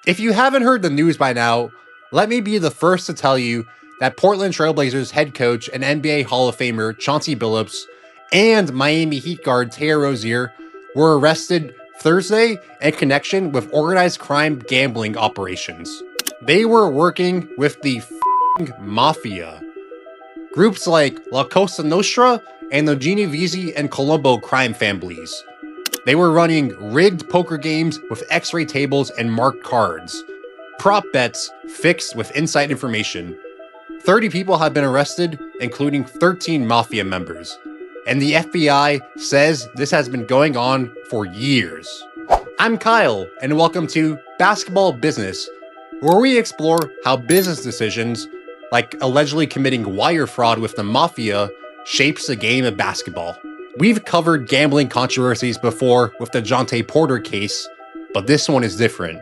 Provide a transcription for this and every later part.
If you haven't heard the news by now, let me be the first to tell you that Portland Trailblazers head coach and NBA Hall of Famer Chauncey Billups and Miami Heat guard Terry Rozier were arrested Thursday in connection with organized crime gambling operations. They were working with the Mafia. Groups like La Cosa Nostra and the Genovese and Colombo crime families. They were running rigged poker games with X-ray tables and marked cards. Prop bets fixed with inside information. 30 people have been arrested, including 13 Mafia members. And the FBI says this has been going on for years. I'm Kyle, and welcome to Basketball Business, where we explore how business decisions, like allegedly committing wire fraud with the Mafia, shapes the game of basketball. We've covered gambling controversies before with the Jontay Porter case, but this one is different.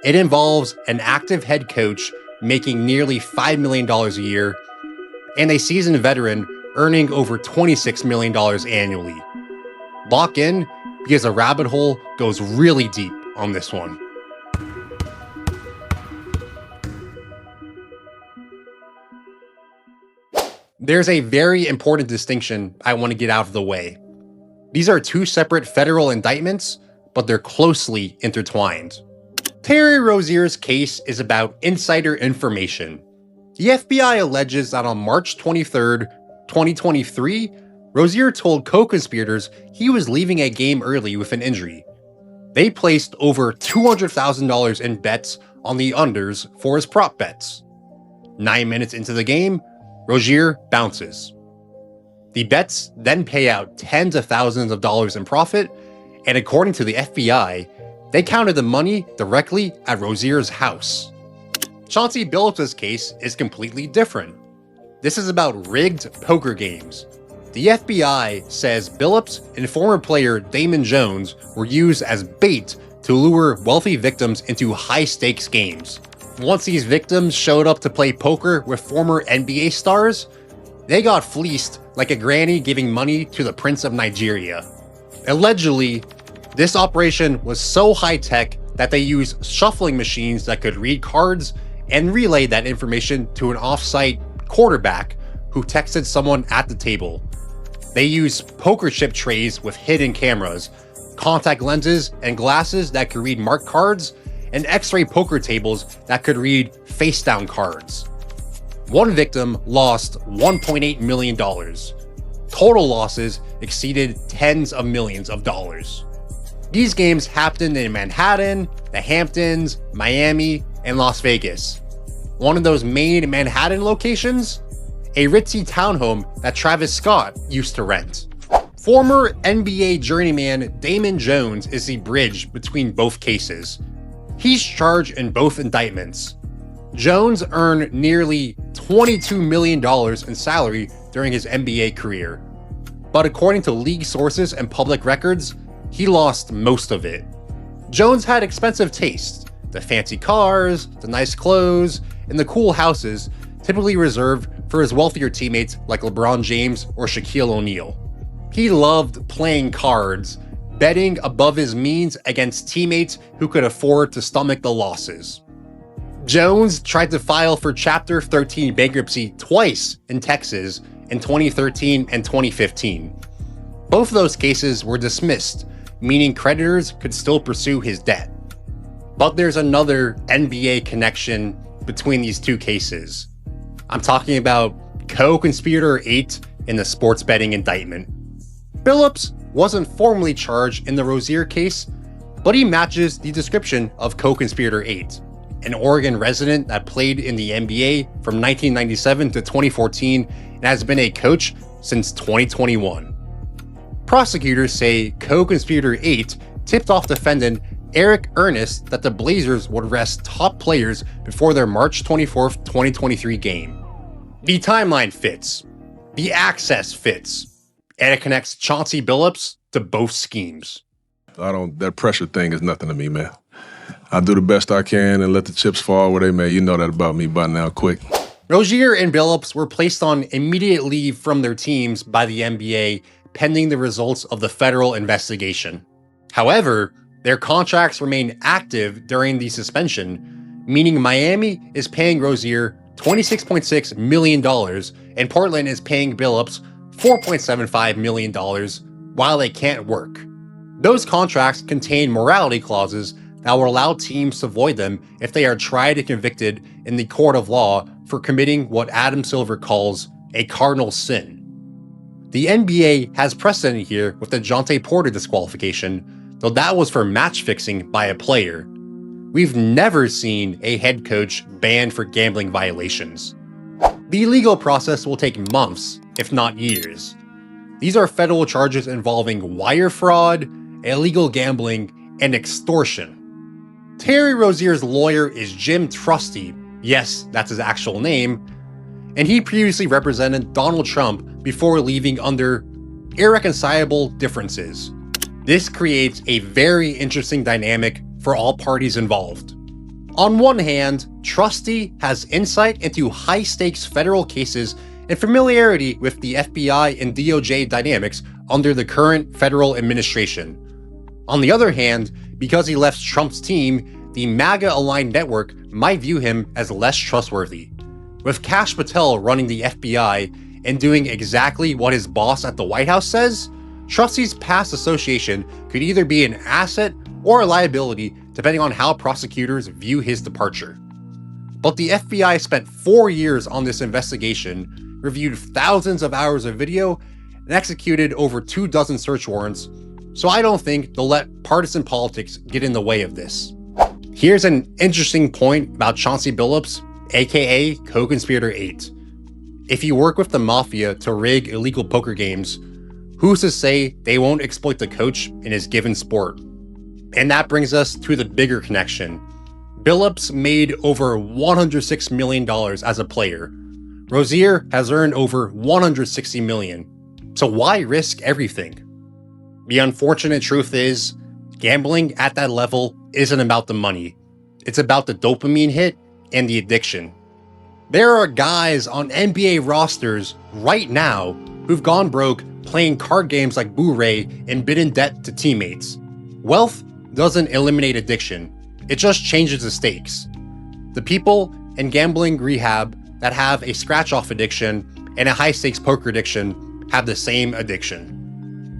It involves an active head coach making nearly $5 million a year, and a seasoned veteran earning over $26 million annually. Lock in, because the rabbit hole goes really deep on this one. There's a very important distinction I want to get out of the way. These are two separate federal indictments, but they're closely intertwined. Terry Rozier's case is about insider information. The FBI alleges that on March 23rd, 2023, Rozier told co-conspirators he was leaving a game early with an injury. They placed over $200,000 in bets on the unders for his prop bets. 9 minutes into the game, Rozier bounces. The bets then pay out tens of thousands of dollars in profit, and according to the FBI, they counted the money directly at Rozier's house. Chauncey Billups' case is completely different. This is about rigged poker games. The FBI says Billups and former player Damon Jones were used as bait to lure wealthy victims into high-stakes games. Once these victims showed up to play poker with former NBA stars, they got fleeced like a granny giving money to the Prince of Nigeria. Allegedly, this operation was so high-tech that they used shuffling machines that could read cards and relay that information to an off-site quarterback who texted someone at the table. They used poker chip trays with hidden cameras, contact lenses and glasses that could read marked cards, and X-ray poker tables that could read face-down cards. One victim lost $1.8 million. Total losses exceeded tens of millions of dollars. These games happened in Manhattan, the Hamptons, Miami, and Las Vegas. One of those main Manhattan locations? A ritzy townhome that Travis Scott used to rent. Former NBA journeyman Damon Jones is the bridge between both cases. He's charged in both indictments. Jones earned nearly $22 million in salary during his NBA career. But according to league sources and public records, he lost most of it. Jones had expensive taste, the fancy cars, the nice clothes, and the cool houses typically reserved for his wealthier teammates like LeBron James or Shaquille O'Neal. He loved playing cards, betting above his means against teammates who could afford to stomach the losses. Jones tried to file for Chapter 13 bankruptcy twice in Texas in 2013 and 2015. Both of those cases were dismissed, meaning creditors could still pursue his debt. But there's another NBA connection between these two cases. I'm talking about Co-Conspirator 8 in the sports betting indictment. Billups wasn't formally charged in the Rozier case, but he matches the description of Co-Conspirator 8, an Oregon resident that played in the NBA from 1997 to 2014 and has been a coach since 2021. Prosecutors say Co-Conspirator 8 tipped off defendant Eric Ernest that the Blazers would rest top players before their March 24th, 2023 game. The timeline fits. The access fits. And it connects Chauncey Billups to both schemes. That pressure thing is nothing to me, man. I do the best I can and let the chips fall where they may. You know that about me by now, quick. Rozier and Billups were placed on immediate leave from their teams by the NBA pending the results of the federal investigation. However, Their contracts remain active during the suspension, meaning Miami is paying Rozier $26.6 million and Portland is paying Billups $4.75 million while they can't work. Those contracts contain morality clauses that will allow teams to void them if they are tried and convicted in the court of law for committing what Adam Silver calls a cardinal sin. The NBA has precedent here with the Jontay Porter disqualification, though that was for match fixing by a player. We've never seen a head coach banned for gambling violations. The legal process will take months, if not years. These are federal charges involving wire fraud, illegal gambling, and extortion. Terry Rozier's lawyer is Jim Trusty, yes, that's his actual name, and he previously represented Donald Trump before leaving under irreconcilable differences. This creates a very interesting dynamic for all parties involved. On one hand, Trusty has insight into high-stakes federal cases and familiarity with the FBI and DOJ dynamics under the current federal administration. On the other hand, because he left Trump's team, the MAGA-aligned network might view him as less trustworthy. With Kash Patel running the FBI and doing exactly what his boss at the White House says, Trusty's past association could either be an asset or a liability depending on how prosecutors view his departure. But the FBI spent 4 years on this investigation, reviewed thousands of hours of video, and executed over 24 search warrants, so I don't think they'll let partisan politics get in the way of this. Here's an interesting point about Chauncey Billups, aka Co-Conspirator 8. If you work with the Mafia to rig illegal poker games, who's to say they won't exploit the coach in his given sport? And that brings us to the bigger connection. Billups made over $106 million as a player. Rozier has earned over $160 million. So why risk everything? The unfortunate truth is, gambling at that level isn't about the money. It's about the dopamine hit and the addiction. There are guys on NBA rosters right now who've gone broke playing card games like Boo-Ray and been in debt to teammates. Wealth doesn't eliminate addiction, it just changes the stakes. The people in gambling rehab that have a scratch-off addiction and a high-stakes poker addiction have the same addiction.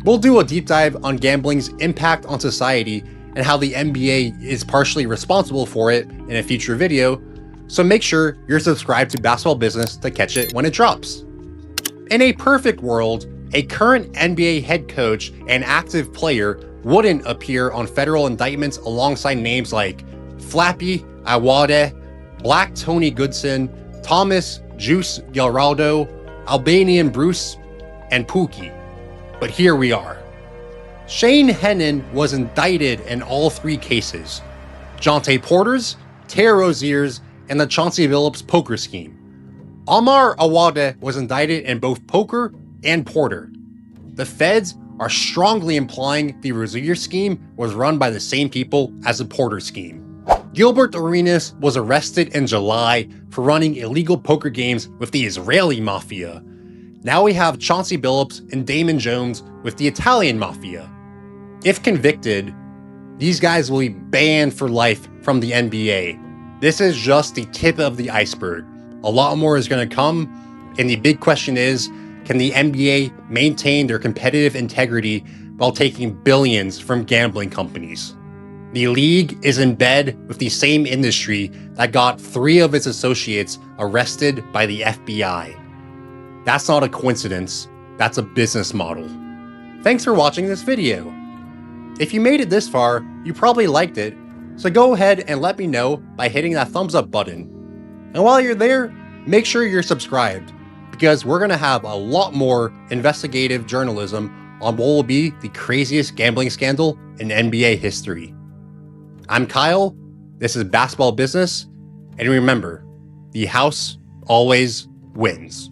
We'll do a deep dive on gambling's impact on society and how the NBA is partially responsible for it in a future video, so make sure you're subscribed to Basketball Business to catch it when it drops. In a perfect world, a current NBA head coach and active player wouldn't appear on federal indictments alongside names like Flappy Awade, Black Tony Goodson, Thomas Juice Geraldo, Albanian Bruce, and Pookie. But here we are. Shane Hennon was indicted in all 3 cases: Jontay Porter's, Terry Rozier's, and the Chauncey Billups poker scheme. Amar Awade was indicted in both poker and Porter. The feds are strongly implying the Rozier scheme was run by the same people as the Porter scheme. Gilbert Arenas was arrested in July for running illegal poker games with the Israeli Mafia. Now we have Chauncey Billups and Damon Jones with the Italian Mafia. If convicted, these guys will be banned for life from the NBA. This is just the tip of the iceberg. A lot more is going to come, and the big question is, can the NBA maintain their competitive integrity while taking billions from gambling companies? The league is in bed with the same industry that got 3 of its associates arrested by the FBI. That's not a coincidence, that's a business model. Thanks for watching this video. If you made it this far, you probably liked it, so go ahead and let me know by hitting that thumbs up button. And while you're there, make sure you're subscribed, because we're going to have a lot more investigative journalism on what will be the craziest gambling scandal in NBA history. I'm Kyle, this is Basketball Business, and remember, the house always wins.